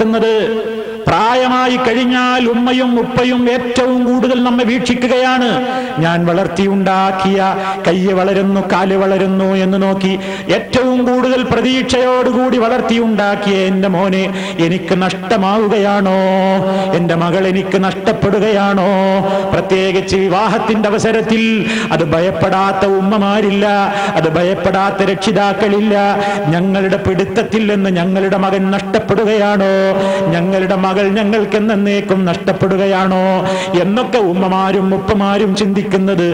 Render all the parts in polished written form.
ഓർമ്മപ്പെടുത്തുന്നത്. പ്രായമായി കഴിഞ്ഞാൽ ഉമ്മയും ഉപ്പയും ഏറ്റവും കൂടുതൽ നമ്മെ വീക്ഷിക്കുകയാണ്. ഞാൻ വളർത്തിയുണ്ടാക്കിയ കൈ വളരുന്നു, കാല് വളരുന്നു എന്ന് നോക്കി ഏറ്റവും കൂടുതൽ പ്രതീക്ഷയോടുകൂടി വളർത്തിയുണ്ടാക്കിയ എൻ്റെ മോനെ എനിക്ക് നഷ്ടമാവുകയാണോ, എൻ്റെ മകൾ എനിക്ക് നഷ്ടപ്പെടുകയാണോ? പ്രത്യേകിച്ച് വിവാഹത്തിന്റെ അവസരത്തിൽ അത് ഭയപ്പെടാത്ത ഉമ്മമാരില്ല, അത് ഭയപ്പെടാത്ത രക്ഷിതാക്കളില്ല. ഞങ്ങളുടെ പിടുത്തത്തിൽ നിന്ന് ഞങ്ങളുടെ മകൻ നഷ്ടപ്പെടുകയാണോ, ഞങ്ങളുടെ മകൾ ഞങ്ങൾക്ക് എന്നേക്കും നഷ്ടപ്പെടുകയാണോ എന്നൊക്കെ ഉമ്മമാരും ഉപ്പമാരും ചിന്തിക്കുന്നത്,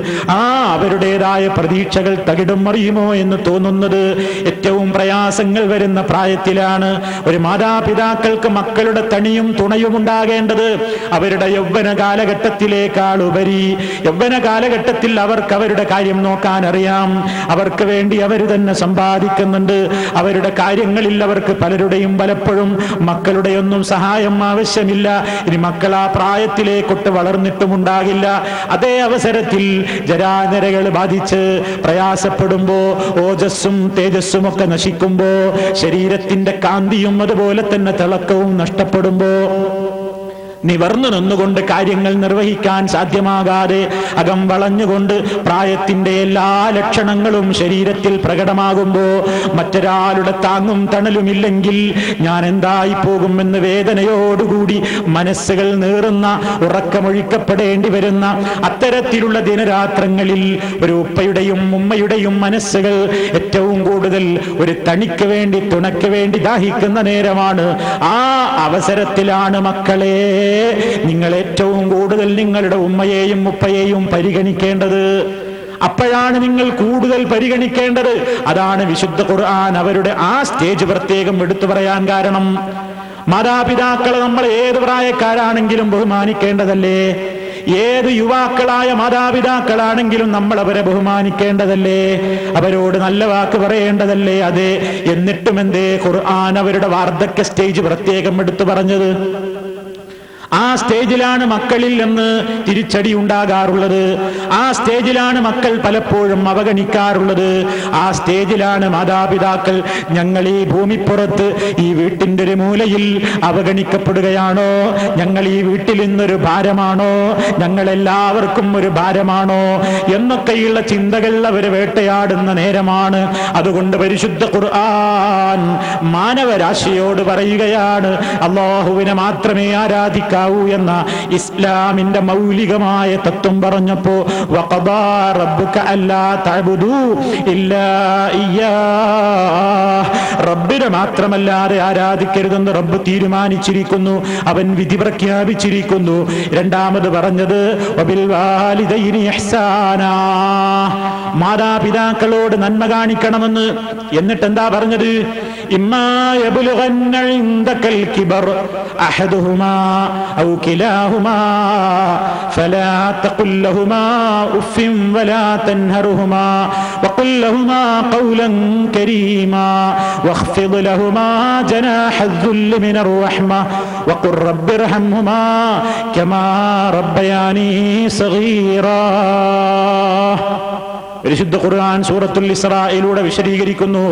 അവരുടേതായ പ്രതീക്ഷകൾ തകിടം മറിയുമോ എന്ന് തോന്നുന്നത് ഏറ്റവും പ്രയാസങ്ങൾ വരുന്ന പ്രായത്തിലാണ്. ഒരു മാതാപിതാക്കൾക്ക് മക്കളുടെ തണിയും തുണയും ഉണ്ടാകേണ്ടത് അവരുടെ യൗവന കാലഘട്ടത്തിലേക്കാൾ ഉപരി. യൗവന കാലഘട്ടത്തിൽ അവർക്ക് അവരുടെ കാര്യം നോക്കാൻ അറിയാം, അവർക്ക് വേണ്ടി അവർ തന്നെ സമ്പാദിക്കുന്നുണ്ട്. അവരുടെ കാര്യങ്ങളിൽ അവർക്ക് പലരുടെയും പലപ്പോഴും മക്കളുടെ ഒന്നും സഹായം ആവശ്യമില്ല. ഇനി മക്കൾ ആ പ്രായത്തിലേക്കൊട്ട് വളർന്നിട്ടും ഉണ്ടാകില്ല. അതേ അവസരത്തിൽ ജരാനരകൾ ബാധിച്ച് പ്രയാസപ്പെടുമ്പോ, ഓജസ്സും തേജസ്സും ഒക്കെ നശിക്കുമ്പോ, ശരീരത്തിന്റെ കാന്തിയും അതുപോലെ തന്നെ തിളക്കവും നഷ്ടപ്പെടുമ്പോ, നിവർന്നു നിന്നുകൊണ്ട് കാര്യങ്ങൾ നിർവഹിക്കാൻ സാധ്യമാകാതെ അകം വളഞ്ഞുകൊണ്ട് പ്രായത്തിന്റെ എല്ലാ ലക്ഷണങ്ങളും ശരീരത്തിൽ പ്രകടമാകുമ്പോ, മറ്റൊരാളുടെ താങ്ങും തണലുമില്ലെങ്കിൽ ഞാൻ എന്തായി പോകുമെന്ന് വേദനയോടുകൂടി മനസ്സുകൾ നീറുന്ന, ഉറക്കമൊഴിക്കപ്പെടേണ്ടി വരുന്ന അത്തരത്തിലുള്ള ദിനരാത്രങ്ങളിൽ ഒരു ഉപ്പയുടെയും ഉമ്മയുടെയും മനസ്സുകൾ ഏറ്റവും കൂടുതൽ ഒരു തണിക്ക് വേണ്ടി, തുണയ്ക്ക് വേണ്ടി ദാഹിക്കുന്ന നേരമാണ്. ആ അവസരത്തിലാണ് മക്കളെ നിങ്ങൾ ഏറ്റവും കൂടുതൽ നിങ്ങളുടെ ഉമ്മയെയും ഉപ്പയെയും പരിഗണിക്കേണ്ടത്. അപ്പോഴാണ് നിങ്ങൾ കൂടുതൽ പരിഗണിക്കേണ്ടത്. അതാണ് വിശുദ്ധ ഖുർആൻ അവരുടെ ആ സ്റ്റേജ് പ്രത്യേകം എടുത്തു പറയാൻ കാരണം. മാതാപിതാക്കളെ നമ്മൾ ഏത് പ്രായക്കാരാണെങ്കിലും ബഹുമാനിക്കേണ്ടതല്ലേ? ഏത് യുവാക്കളായ മാതാപിതാക്കളാണെങ്കിലും നമ്മൾ അവരെ ബഹുമാനിക്കേണ്ടതല്ലേ? അവരോട് നല്ല വാക്ക് പറയേണ്ടതല്ലേ? അതെ. എന്നിട്ടും എന്തേ ഖുർആൻ അവരുടെ വാർദ്ധക്യ സ്റ്റേജ് പ്രത്യേകം എടുത്തു പറഞ്ഞത്? ആ സ്റ്റേജിലാണ് മക്കളിൽ നിന്ന് തിരിച്ചടി ഉണ്ടാകാറുള്ളത്. ആ സ്റ്റേജിലാണ് മക്കൾ പലപ്പോഴും അവഗണിക്കാറുള്ളത്. ആ സ്റ്റേജിലാണ് മാതാപിതാക്കൾ ഞങ്ങൾ ഈ ഭൂമിപ്പുറത്ത് ഈ വീട്ടിന്റെ ഒരു മൂലയിൽ അവഗണിക്കപ്പെടുകയാണോ, ഞങ്ങൾ ഈ വീട്ടിൽ നിന്നൊരു ഭാരമാണോ, ഞങ്ങൾ എല്ലാവർക്കും ഒരു ഭാരമാണോ എന്നൊക്കെയുള്ള ചിന്തകൾ അവർ വേട്ടയാടുന്ന നേരമാണ്. അതുകൊണ്ട് പരിശുദ്ധ ഖുർആൻ മാനവരാശിയോട് പറയുകയാണ്, അല്ലാഹുവിനെ മാത്രമേ ആരാധിക്കൂ എന്ന ഇസ്ലാമിന്റെ മൗലികമായ തത്വം പറഞ്ഞപ്പോ, വഖദാ റബ്ബുക അല്ലാ തഅബുദൂ ഇല്ലാ ഇയ്യാഹ്, റബ്ബിനെ മാത്രമല്ലാതെ ആരാധിക്കരുതെന്ന് റബ്ബ് തീരുമാനിച്ചിരിക്കുന്നു, അവൻ വിധി പ്രഖ്യാപിച്ചിരിക്കുന്നു. രണ്ടാമത് പറഞ്ഞത് വബിൽ വാലിദൈനി ഇഹ്സാനാ, മാതാപിതാക്കളോട് നന്മ കാണിക്കണമെന്ന്. എന്നിട്ട് എന്താ പറഞ്ഞത്? ഇമ്മാ യബ്ലുഗന്ന ഇൻദകൽ കിബർ അഹദുഹുമാ ഔ കിലാഹുമാ ഫലാ തഖുൽ ലഹുമാ ഉഫിൻ വലാ തൻഹറുഹുമാ വഖുൽ ലഹുമാ ഖൗലൻ കരീമാ വഖ്ഫിദ് ലഹുമാ ജനാഹ الذل من الرحمة وقل رب ارحمهما كما ربياني صغيرا. പരിശുദ്ധ ഖുർആൻ സൂറത്തുൽ ഇസ്രായിലൂടെ വിശദീകരിക്കുന്നു,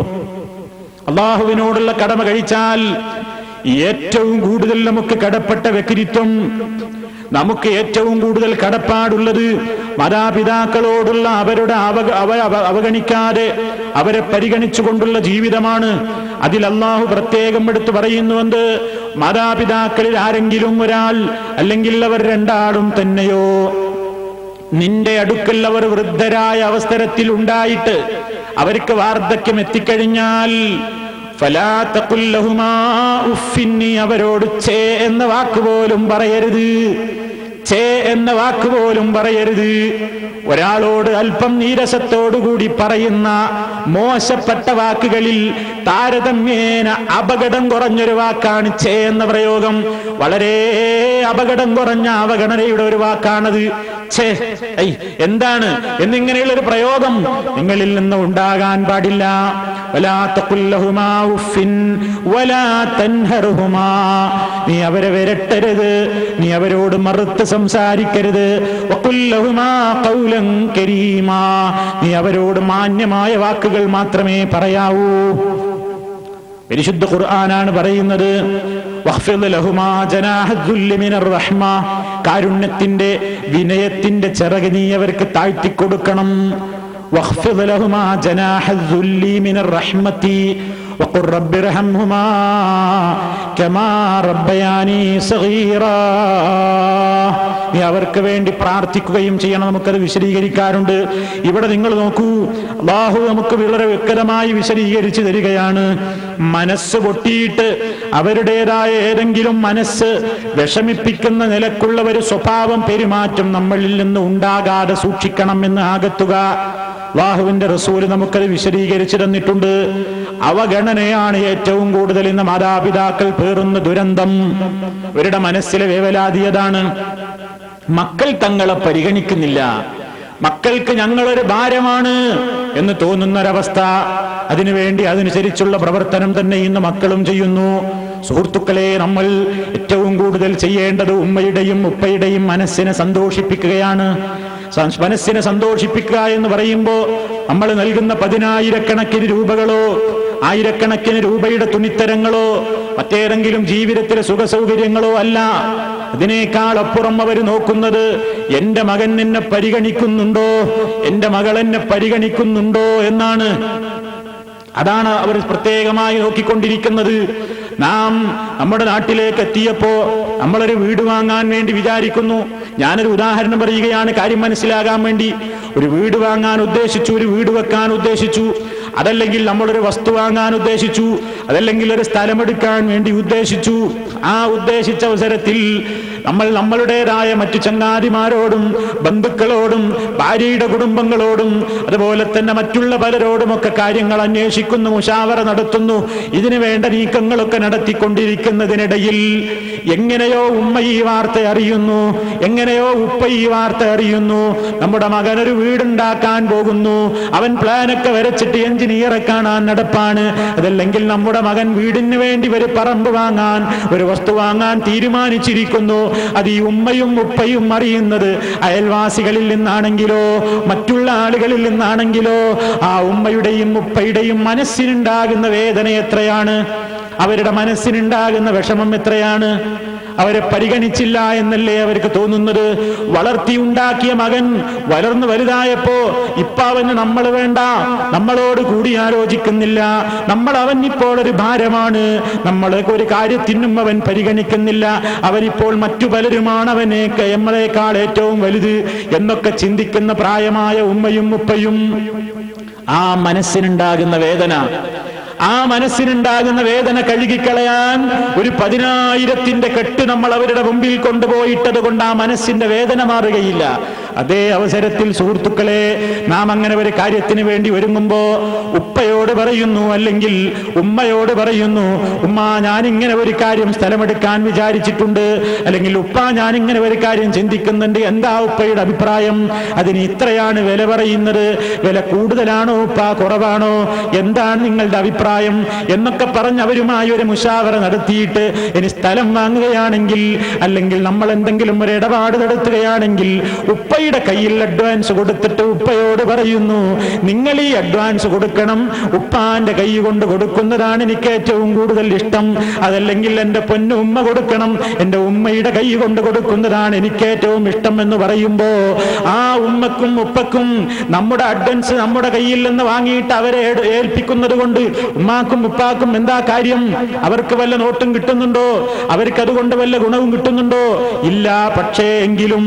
അല്ലാഹുവിനോടുള്ള കടമ കഴിച്ചാൽ ഏറ്റവും കൂടുതൽ നമുക്ക് കടപ്പെട്ട വ്യക്തിത്വം, നമുക്ക് ഏറ്റവും കൂടുതൽ കടപ്പാടുള്ളത് മാതാപിതാക്കളോടുള്ള അവരുടെ അവഗണിക്കാതെ അവരെ പരിഗണിച്ചുകൊണ്ടുള്ള ജീവിതമാണ്. അതിൽ അല്ലാഹു പ്രത്യേകം എടുത്തു പറയുന്നുവെന്ന്, മാതാപിതാക്കളിൽ ആരെങ്കിലും ഒരാൾ അല്ലെങ്കിൽ അവർ രണ്ടാളും തന്നെയോ നിന്റെ അടുക്കൽ അവർ വൃദ്ധരായ അവസരത്തിൽ ഉണ്ടായിട്ട് അവർക്ക് വാർദ്ധക്യം എത്തിക്കഴിഞ്ഞാൽ ഫലാ തഖുൽ ലഹുമാ ഉഫിൻ, അവരോട് ഛേ എന്ന വാക്കുപോലും പറയരുത്. ഛേ എന്ന വാക്കുപോലും പറയരുത്. ഒരാളോട് അല്പം നീരസത്തോടുകൂടി പറയുന്ന മോശപ്പെട്ട വാക്കുകളിൽ താരതമ്യേന അപകടം കുറഞ്ഞൊരു വാക്കാണ് ഛേ എന്ന പ്രയോഗം. വളരെ അപകടം കുറഞ്ഞ അവഗണനയുടെ ഒരു വാക്കാണത്. ഛേ, എന്താണ് എന്നിങ്ങനെയുള്ള ഒരു പ്രയോഗം നിങ്ങളിൽ നിന്ന് ഉണ്ടാകാൻ പാടില്ല. വലാ തഖുൽ ലഹുമാ ഉഫിൻ വലാ തൻഹറുഹുമാ, നീ അവരെ വിരട്ടരുത്, നീ അവരോട് മറുത്ത് സംസാരിക്കരുത്. വഖുൽ ലഹുമാ ഖൗലൻ കരീമാ, നീ അവരോട് മാന്യമായ വാക്കുകൾ മാത്രമേ പറയാവൂ. പരിശുദ്ധ ഖുർആനാണ് പറയുന്നത്, വഖ്ഫിദ് ലഹുമാ ജനാഹദ്ദുല്ലി മിനർ റഹ്മ, കാരുണ്യത്തിന്റെ വിനയത്തിന്റെ ചിറക് നീ അവർക്ക് താഴ്ത്തിക്കൊടുക്കണം. വഖ്ഫിദ് ലഹുമാ ജനാഹദ്ദുല്ലി മിനർ റഹ്മതി വഖുർ റബ്ബിർഹംഹുമാ കമാ റബ്ബയാനി സഗീറാ. നീ അവർക്ക് വേണ്ടി പ്രാർത്ഥിക്കുകയും ചെയ്യണം. നമുക്കത് വിശദീകരിക്കാറുണ്ട്. ഇവിടെ നിങ്ങൾ നോക്കൂ, അല്ലാഹു നമുക്ക് വളരെ വ്യക്തമായി വിശദീകരിച്ചു തരികയാണ്. മനസ്സ് പൊട്ടിയിട്ട് അവരുടേതായ ഏതെങ്കിലും മനസ്സ് വിഷമിപ്പിക്കുന്ന നിലക്കുള്ള ഒരു സ്വഭാവം പെരുമാറ്റം നമ്മളിൽ നിന്ന് ഉണ്ടാകാതെ സൂക്ഷിക്കണം എന്ന് ആകത്തുക. അല്ലാഹുവിന്റെ റസൂല് നമുക്കത് വിശദീകരിച്ചു തന്നിട്ടുണ്ട്. അവഗണനയാണ് ഏറ്റവും കൂടുതൽ ഇന്ന് മാതാപിതാക്കൾ പേറുന്ന ദുരന്തം. അവരുടെ മനസ്സിലെ വേവലാതിയതാണ്. മക്കൾ തങ്ങളെ പരിഗണിക്കുന്നില്ല, മക്കൾക്ക് ഞങ്ങളൊരു ഭാരമാണ് എന്ന് തോന്നുന്നൊരവസ്ഥ. അതിനുവേണ്ടി അതനുസരിച്ചുള്ള പ്രവർത്തനം തന്നെ ഇന്ന് മക്കളും ചെയ്യുന്നു. സുഹൃത്തുക്കളെ, നമ്മൾ ഏറ്റവും കൂടുതൽ ചെയ്യേണ്ടത് ഉമ്മയുടെയും ഉപ്പയുടെയും മനസ്സിനെ സന്തോഷിപ്പിക്കുകയാണ്. മനസ്സിനെ സന്തോഷിപ്പിക്കുക എന്ന് പറയുമ്പോൾ നമ്മൾ നൽകുന്ന 10,000-കണക്കിന് രൂപകളോ 1000-കണക്കിന് രൂപയുടെ തുണിത്തരങ്ങളോ മറ്റേതെങ്കിലും ജീവിതത്തിലെ സുഖസൗകര്യങ്ങളോ അല്ല. അതിനേക്കാൾ അപ്പുറം അവർ നോക്കുന്നത് എന്റെ മകൻ എന്നെ പരിഗണിക്കുന്നുണ്ടോ, എന്റെ മകൾ എന്നെ പരിഗണിക്കുന്നുണ്ടോ എന്നാണ്. അതാണ് അവർ പ്രത്യേകമായി നോക്കിക്കൊണ്ടിരിക്കുന്നത്. നാം നമ്മുടെ നാട്ടിലേക്ക് എത്തിയപ്പോ നമ്മളൊരു വീട് വാങ്ങാൻ വേണ്ടി വിചാരിക്കുന്നു. ഞാനൊരു ഉദാഹരണം പറയുകയാണ് കാര്യം മനസ്സിലാകാൻ വേണ്ടി. ഒരു വീട് വാങ്ങാൻ ഉദ്ദേശിച്ചു, ഒരു വീട് വെക്കാൻ ഉദ്ദേശിച്ചു, അതല്ലെങ്കിൽ നമ്മളൊരു വസ്തു വാങ്ങാൻ ഉദ്ദേശിച്ചു, അതല്ലെങ്കിൽ ഒരു സ്ഥലമെടുക്കാൻ വേണ്ടി ഉദ്ദേശിച്ചു. ആ ഉദ്ദേശിച്ച അവസരത്തിൽ നമ്മൾ നമ്മളുടേതായ മറ്റു ചങ്ങാതിമാരോടും ബന്ധുക്കളോടും ഭാര്യയുടെ കുടുംബങ്ങളോടും അതുപോലെ തന്നെ മറ്റുള്ള പലരോടുമൊക്കെ കാര്യങ്ങൾ അന്വേഷിക്കുന്നു, മുശാവറ നടത്തുന്നു. ഇതിനു വേണ്ട നീക്കങ്ങളൊക്കെ നടത്തിക്കൊണ്ടിരിക്കുന്നതിനിടയിൽ എങ്ങനെയോ ഉമ്മ ഈ വാർത്ത അറിയുന്നു, എങ്ങനെയോ ഉപ്പ ഈ വാർത്ത അറിയുന്നു. നമ്മുടെ മകനൊരു വീടുണ്ടാക്കാൻ പോകുന്നു, അവൻ പ്ലാനൊക്കെ വരച്ചിട്ട് എഞ്ചിനീയറെ കാണാൻ നടപ്പാണ്. അതല്ലെങ്കിൽ നമ്മുടെ മകൻ വീടിന് വേണ്ടി ഒരു പറമ്പ് വാങ്ങാൻ, ഒരു വസ്തു വാങ്ങാൻ തീരുമാനിച്ചിരിക്കുന്നു. അത് ഈ ഉമ്മയും ഉപ്പയും അറിയുന്നത് അയൽവാസികളിൽ നിന്നാണെങ്കിലോ മറ്റുള്ള ആളുകളിൽ നിന്നാണെങ്കിലോ ആ ഉമ്മയുടെയും ഉപ്പയുടെയും മനസ്സിനുണ്ടാകുന്ന വേദന എത്രയാണ്, അവരുടെ മനസ്സിനുണ്ടാകുന്ന വിഷമം എത്രയാണ്. അവരെ പരിഗണിച്ചില്ല എന്നല്ലേ അവർക്ക് തോന്നുന്നത്. വളർത്തിയുണ്ടാക്കിയ മകൻ വളർന്നു വലുതായപ്പോ ഇപ്പൊ അവന് നമ്മൾ വേണ്ട, നമ്മളോട് കൂടി ആലോചിക്കുന്നില്ല, നമ്മൾ അവനിപ്പോൾ ഒരു ഭാരമാണ്, നമ്മളെ ഒരു കാര്യത്തിനും അവൻ പരിഗണിക്കുന്നില്ല, അവനിപ്പോൾ മറ്റു പലരുമാണ് നമ്മളെക്കാൾ ഏറ്റവും വലുത് എന്നൊക്കെ ചിന്തിക്കുന്ന പ്രായമായ ഉമ്മയും ഉപ്പയും. ആ മനസ്സിനുണ്ടാകുന്ന വേദന, ആ മനസ്സിനുണ്ടാകുന്ന വേദന കഴുകിക്കളയാൻ ഒരു 10,000-ന്റെ കെട്ട് നമ്മൾ അവരുടെ മുമ്പിൽ കൊണ്ടുപോയിട്ടത് കൊണ്ട് ആ മനസ്സിന്റെ വേദന മാറുകയില്ല. അതേ അവസരത്തിൽ സുഹൃത്തുക്കളെ, നാം അങ്ങനെ ഒരു കാര്യത്തിന് വേണ്ടി ഒരുങ്ങുമ്പോ ഉപ്പയോട് പറയുന്നു അല്ലെങ്കിൽ ഉമ്മയോട് പറയുന്നു, ഉമ്മ ഞാനിങ്ങനെ ഒരു കാര്യം സ്ഥലമെടുക്കാൻ വിചാരിച്ചിട്ടുണ്ട്, അല്ലെങ്കിൽ ഉപ്പ ഞാനിങ്ങനെ ഒരു കാര്യം ചിന്തിക്കുന്നുണ്ട്, എന്താ ഉപ്പയുടെ അഭിപ്രായം, അതിന് ഇത്രയാണ് വില പറയുന്നത്, വില കൂടുതലാണോ ഉപ്പ, കുറവാണോ, എന്താണ് നിങ്ങളുടെ അഭിപ്രായം എന്നൊക്കെ പറഞ്ഞ് അവരുമായി ഒരു മുശാവറ നടത്തിയിട്ട് ഇനി സ്ഥലം വാങ്ങുകയാണെങ്കിൽ അല്ലെങ്കിൽ നമ്മൾ എന്തെങ്കിലും ഒരു ഇടപാട് നടത്തുകയാണെങ്കിൽ ഉപ്പയുടെ കയ്യിൽ അഡ്വാൻസ് കൊടുത്തിട്ട് ഉപ്പയോട് പറയുന്നു, നിങ്ങൾ ഈ അഡ്വാൻസ് കൊടുക്കണം, ഉപ്പാന്റെ കൈ കൊണ്ട് കൊടുക്കുന്നതാണ് എനിക്ക് ഏറ്റവും കൂടുതൽ ഇഷ്ടം, അതല്ലെങ്കിൽ എന്റെ പൊന്നു ഉമ്മ കൊടുക്കണം, എന്റെ ഉമ്മയുടെ കൈ കൊണ്ട് കൊടുക്കുന്നതാണ് എനിക്ക് ഏറ്റവും ഇഷ്ടം എന്ന് പറയുമ്പോ ആ ഉമ്മക്കും ഉപ്പക്കും നമ്മുടെ അഡ്വാൻസ് നമ്മുടെ കയ്യിൽ നിന്ന് വാങ്ങിയിട്ട് അവരെ ഏൽപ്പിക്കുന്നത് കൊണ്ട് ഉമ്മാക്കും ഉപ്പാക്കും എന്താ കാര്യം? അവർക്ക് വല്ല നോട്ടും കിട്ടുന്നുണ്ടോ? അവർക്ക് അതുകൊണ്ട് വല്ല ഗുണവും കിട്ടുന്നുണ്ടോ? ഇല്ല. പക്ഷേ എങ്കിലും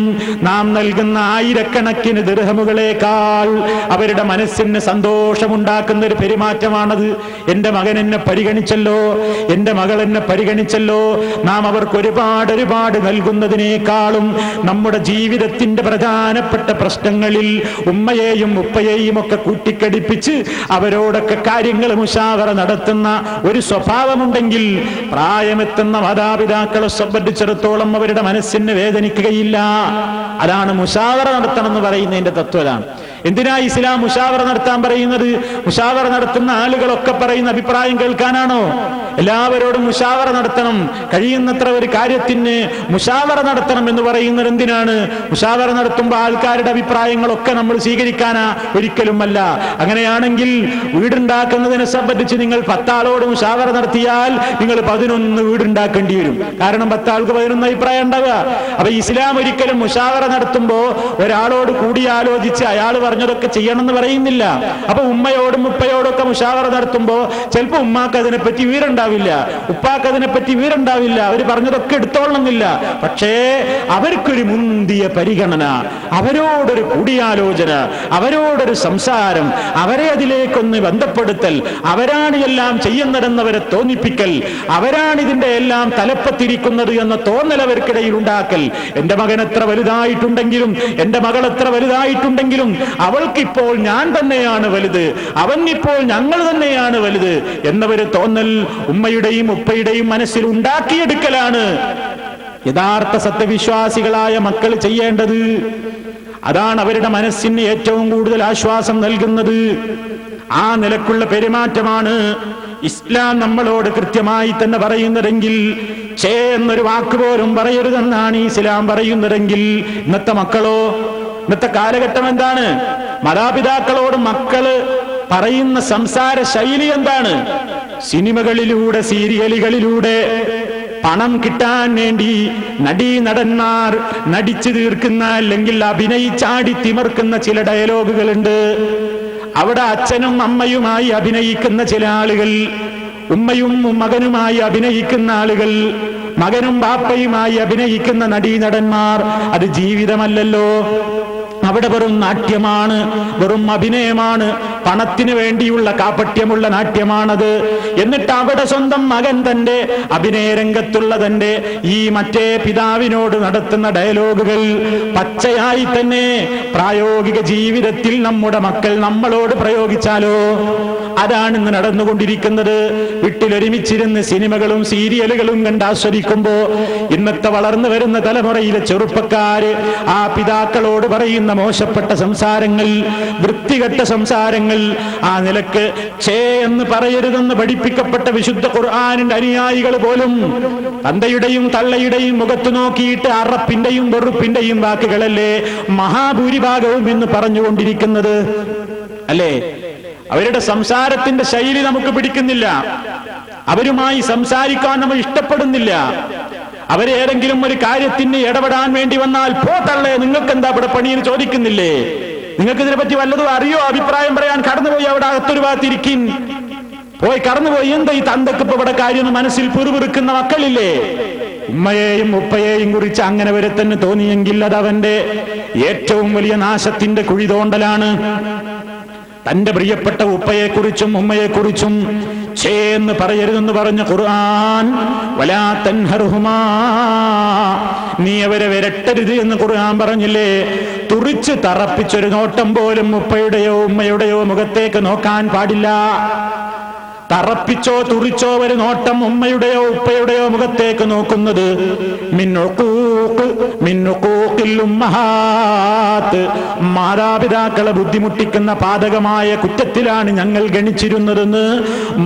നാം നൽകുന്ന 1000-കണക്കിന് ദിർഹമുകളേക്കാൾ അവരുടെ മനസ്സിന് സന്തോഷമുണ്ടാക്കുന്ന ഒരു പെരുമാറ്റമാണത്. എന്റെ മകൻ എന്നെ പരിഗണിച്ചല്ലോ, എന്റെ മകൾ എന്നെ പരിഗണിച്ചല്ലോ. നാം അവർക്ക് ഒരുപാട് നൽകുന്നതിനേക്കാളും നമ്മുടെ ജീവിതത്തിന്റെ പ്രധാനപ്പെട്ട പ്രശ്നങ്ങളിൽ ഉമ്മയെയും ഉപ്പയെയും ഒക്കെ കൂട്ടിക്കടിപ്പിച്ച് അവരോടൊക്കെ കാര്യങ്ങൾ മുശാവറ നടത്തുന്ന ഒരു സ്വഭാവമുണ്ടെങ്കിൽ പ്രായമെത്തുന്ന മാതാപിതാക്കളെ സംബന്ധിച്ചിടത്തോളം അവരുടെ മനസ്സിന് വേദനിക്കുകയില്ല. അതാണ് മുശാവറ നടത്തണം എന്ന് പറയുന്നതിന്റെ തത്വമാണ്. എന്തിനാ ഇസ്ലാം മുശാവറ നടത്താൻ പറയുന്നത്? മുശാവറ നടത്തുന്ന ആളുകളൊക്കെ പറയുന്ന അഭിപ്രായം കേൾക്കാനാണോ? എല്ലാവരോടും മുശാവറ നടത്തണം, കഴിയുന്നത്ര ഒരു കാര്യത്തിന് മുശാവറ നടത്തണം എന്ന് പറയുന്നത് എന്തിനാണ്? മുശാവറ നടത്തുമ്പോൾ ആൾക്കാരുടെ അഭിപ്രായങ്ങളൊക്കെ നമ്മൾ സ്വീകരിക്കാനാ? ഒരിക്കലുമല്ല. അങ്ങനെയാണെങ്കിൽ വീടുണ്ടാക്കുന്നതിനെ സംബന്ധിച്ച് നിങ്ങൾ 10 ആളോട് മുശാവറ നടത്തിയാൽ നിങ്ങൾ 11 വീടുണ്ടാക്കേണ്ടി വരും. കാരണം 10 ആൾക്ക് 11 അഭിപ്രായം ഉണ്ടാവുക. അപ്പൊ ഇസ്ലാം ഒരിക്കലും മുശാവറ നടത്തുമ്പോ ഒരാളോട് കൂടി ആലോചിച്ച് അയാൾ പറഞ്ഞതൊക്കെ ചെയ്യണമെന്ന് പറയുന്നില്ല. അപ്പൊ ഉമ്മയോടും ഉപ്പയോടും ഒക്കെ മുശാവറ നടത്തുമ്പോ ചിലപ്പോ ഉമ്മാക്ക് അതിനെപ്പറ്റി വീറുണ്ടാവില്ല, ഉപ്പാക്ക് അതിനെപ്പറ്റി വീറുണ്ടാവില്ല, അവർ പറഞ്ഞതൊക്കെ എടുത്തോളണമെന്നില്ല. പക്ഷേ അവർക്കൊരു മുന്തിയ പരിഗണന, അവരോടൊരു കൂടിയാലോചന, അവരോടൊരു സംസാരം, അവരെ അതിലേക്കൊന്ന് ബന്ധപ്പെടുത്തൽ, അവരാണ് എല്ലാം ചെയ്യുന്നതെന്നവരെ തോന്നിപ്പിക്കൽ, അവരാണ് ഇതിന്റെ എല്ലാം തലപ്പത്തിരിക്കുന്നത് എന്ന തോന്നൽ അവർക്കിടയിൽ ഉണ്ടാക്കൽ. എന്റെ മകൻ എത്ര വലുതായിട്ടുണ്ടെങ്കിലും, എന്റെ മകൾ എത്ര വലുതായിട്ടുണ്ടെങ്കിലും അവൾക്കിപ്പോൾ ഞാൻ തന്നെയാണ് വലുത്, അവനിപ്പോൾ ഞങ്ങൾ തന്നെയാണ് വലുത് എന്നവര് തോന്നൽ ഉമ്മയുടെയും ഉപ്പയുടെയും മനസ്സിൽ ഉണ്ടാക്കിയെടുക്കലാണ് യഥാർത്ഥ സത്യവിശ്വാസികളായ മക്കൾ ചെയ്യേണ്ടത്. അതാണ് അവരുടെ മനസ്സിന് ഏറ്റവും കൂടുതൽ ആശ്വാസം നൽകുന്നത്. ആ നിലക്കുള്ള പെരുമാറ്റമാണ് ഇസ്ലാം നമ്മളോട് കൃത്യമായി തന്നെ പറയുന്നതെങ്കിൽ, ഛേ എന്നൊരു വാക്ക് പോലും പറയരുതെന്നാണ് ഇസ്ലാം പറയുന്നതെങ്കിൽ, ഇന്നത്തെ മക്കളോ, ഇന്നത്തെ കാലഘട്ടം എന്താണ്? മാതാപിതാക്കളോട് മക്കള് പറയുന്ന സംസാര ശൈലി എന്താണ്? സിനിമകളിലൂടെ, സീരിയലുകളിലൂടെ പണം കിട്ടാൻ വേണ്ടി നടീനടന്മാർ നടിച്ചു തീർക്കുന്ന, അല്ലെങ്കിൽ അഭിനയിച്ചാടി തിമർക്കുന്ന ചില ഡയലോഗുകളുണ്ട്. അവിടെ അച്ഛനും അമ്മയുമായി അഭിനയിക്കുന്ന ചില ആളുകൾ, ഉമ്മയും മകനുമായി അഭിനയിക്കുന്ന ആളുകൾ, മകനും ബാപ്പയുമായി അഭിനയിക്കുന്ന നടീനടന്മാർ, അത് ജീവിതമല്ലല്ലോ. അവിടെ വെറും നാട്യമാണ്, വെറും അഭിനയമാണ്, പണത്തിന് വേണ്ടിയുള്ള കാപട്യമുള്ള നാട്യമാണത്. എന്നിട്ട് അവിടെ സ്വന്തം മകൻ തന്റെ അഭിനയ രംഗത്തുള്ള തന്റെ ഈ മറ്റേ പിതാവിനോട് നടത്തുന്ന ഡയലോഗുകൾ പച്ചയായി തന്നെ പ്രായോഗിക ജീവിതത്തിൽ നമ്മുടെ മക്കൾ നമ്മളോട് പ്രയോഗിച്ചാലോ? അതാണ് ഇന്ന് നടന്നുകൊണ്ടിരിക്കുന്നത്. വീട്ടിലൊരുമിച്ചിരുന്ന് സിനിമകളും സീരിയലുകളും കണ്ട് ആസ്വദിക്കുമ്പോ ഇന്നത്തെ വളർന്നു വരുന്ന തലമുറയിലെ ചെറുപ്പക്കാര് ആ പിതാക്കളോട് പറയുന്ന മോശപ്പെട്ട സംസാരങ്ങൾ, വൃത്തികെട്ട സംസാരങ്ങൾ, ആ നിലക്ക് ഛേ എന്ന് പറയരുതെന്ന് പഠിപ്പിക്കപ്പെട്ട വിശുദ്ധ ഖുർആനിന്റെ അനുയായികൾ പോലും തന്തയുടെയും തള്ളയുടെയും മുഖത്ത് നോക്കിയിട്ട് അറപ്പിന്റെയും വെറുപ്പിന്റെയും വാക്കുകളല്ലേ മഹാഭൂരിഭാഗവും എന്ന് പറഞ്ഞുകൊണ്ടിരിക്കുന്നത്, അല്ലേ? അവരുടെ സംസാരത്തിന്റെ ശൈലി നമുക്ക് പിടിക്കുന്നില്ല, അവരുമായി സംസാരിക്കാൻ നമ്മൾ ഇഷ്ടപ്പെടുന്നില്ല. അവരേതെങ്കിലും ഒരു കാര്യത്തിന് ഇടപെടാൻ വേണ്ടി വന്നാൽ, പോ തള്ളേ, നിങ്ങൾക്ക് എന്താ ഇവിടെ പണിയെന്ന് ചോദിക്കുന്നില്ലേ? നിങ്ങൾക്ക് ഇതിനെപ്പറ്റി വല്ലതും അറിയോ? അഭിപ്രായം പറയാൻ കടന്നുപോയി അവിടെ അകത്തൊരു ഭാഗത്തിരിക്കും, പോയി കടന്നുപോയി. എന്താ ഈ തന്തക്ക് ഇപ്പൊ ഇവിടെ കാര്യം മനസ്സിൽ പിറുപിറുക്കുന്ന മക്കളില്ലേ? ഉമ്മയെയും ഉപ്പയെയും കുറിച്ച് അങ്ങനെ വരെ തന്നെ തോന്നിയെങ്കിൽ അത് അവന്റെ ഏറ്റവും വലിയ നാശത്തിന്റെ കുഴി തോണ്ടലാണ്. തന്റെ പ്രിയപ്പെട്ട ഉപ്പയെക്കുറിച്ചും ഉമ്മയെക്കുറിച്ചും ഛേ എന്ന് പറയരുതെന്ന് പറഞ്ഞ ഖുർആൻ, വലാ തൻഹർഹുമാ, നീ അവരെ വിരട്ടരുത് എന്ന് ഖുർആൻ പറഞ്ഞില്ലേ? തുറിച്ച് തറപ്പിച്ചൊരു നോട്ടം പോലും ഉപ്പയുടെയോ ഉമ്മയുടെയോ മുഖത്തേക്ക് നോക്കാൻ പാടില്ല. തറപ്പിച്ചോ തുറിച്ചോ ഒരു നോട്ടം ഉമ്മയുടെയോ ഉപ്പയുടെയോ മുഖത്തേക്ക് നോക്കുന്നത് മാതാപിതാക്കളെ ബുദ്ധിമുട്ടിക്കുന്ന പാതകമായ കുറ്റത്തിലാണ് ഞങ്ങൾ ഗണിച്ചിരുന്നതെന്ന്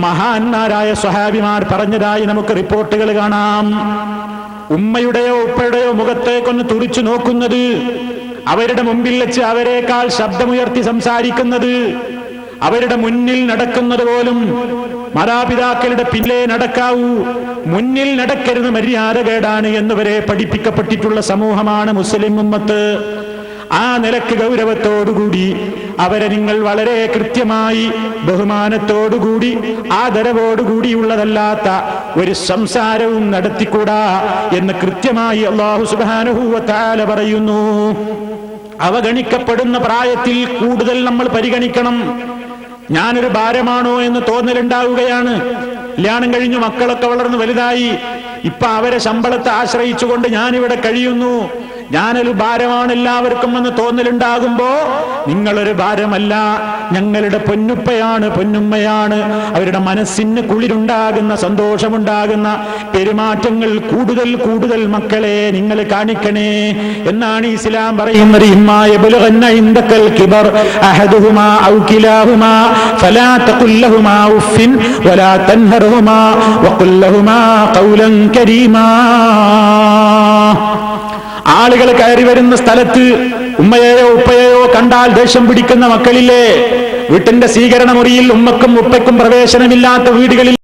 മഹാന്മാരായ സ്വഹാബിമാർ പറഞ്ഞതായി നമുക്ക് റിപ്പോർട്ടുകൾ കാണാം. ഉമ്മയുടെയോ ഉപ്പയുടെയോ മുഖത്തേക്കൊന്ന് തുറിച്ചു നോക്കുന്നത്, അവരുടെ മുമ്പിൽ വെച്ച് അവരെക്കാൾ ശബ്ദമുയർത്തി സംസാരിക്കുന്നത്, അവരുടെ മുന്നിൽ നടക്കുന്നത് പോലും മാതാപിതാക്കളുടെ പിന്നിലേ നടക്കാവൂ, മുന്നിൽ നടക്കരുത്, മര്യാദകേടാണ് എന്നിവരെ പഠിപ്പിക്കപ്പെട്ടിട്ടുള്ള സമൂഹമാണ് മുസ്ലിം ഉമ്മത്ത്. ആ നിലക്ക് ഗൗരവത്തോടുകൂടി അവരെ നിങ്ങൾ വളരെ കൃത്യമായി ബഹുമാനത്തോടുകൂടി ആദരവോടുകൂടിയുള്ളതല്ലാത്ത ഒരു സംസാരവും നടത്തിക്കൂടാ എന്ന് കൃത്യമായി അല്ലാഹു സുബ്ഹാനഹു വ തആല പറയുന്നു. അവഗണിക്കപ്പെടുന്ന പ്രായത്തിൽ കൂടുതൽ നമ്മൾ പരിഗണിക്കണം. ഞാനൊരു ഭാരമാണോ എന്ന് തോന്നലുണ്ടാവുകയാണ്. കല്യാണം കഴിഞ്ഞു, മക്കളൊക്കെ വളർന്നു വലുതായി, ഇപ്പൊ അവരെ ശമ്പളത്തെ ആശ്രയിച്ചുകൊണ്ട് ഞാനിവിടെ കഴിയുന്നു, ഞാനൊരു ഭാരമാണ് എല്ലാവർക്കും എന്ന് തോന്നലുണ്ടാകുമ്പോ നിങ്ങളൊരു ഭാരമല്ല, ഞങ്ങളുടെ പൊന്നുപ്പയാണ്, പൊന്നുമ്മയാണ്. അവരുടെ മനസ്സിന് കുളിരുണ്ടാകുന്ന, സന്തോഷമുണ്ടാകുന്ന പെരുമാറ്റങ്ങൾ കൂടുതൽ കൂടുതൽ മക്കളെ നിങ്ങൾ കാണിക്കണേ എന്നാണ് ഇസ്ലാം പറയുന്നത്. ഇമ്മാ യബ്ലുഗന്ന ഇൻദകൽ കിബർ അഹദുഹുമാ ഔ കിലാഹുമാ ഫലാ തഖുൽ ലഹുമാ ഉഫിൻ വലാ തൻഹർഹുമാ വഖുൽ ലഹുമാ ഖൗലൻ കരീമാ. ആളുകൾ കയറി വരുന്ന സ്ഥലത്ത് ഉമ്മയെയോ ഉപ്പയെയോ കണ്ടാൽ ദേഷ്യം പിടിക്കുന്ന മക്കളില്ലേ? വീട്ടിന്റെ സ്വീകരണ മുറിയിൽ ഉമ്മക്കും ഉപ്പയ്ക്കും പ്രവേശനമില്ലാത്ത വീടുകളിൽ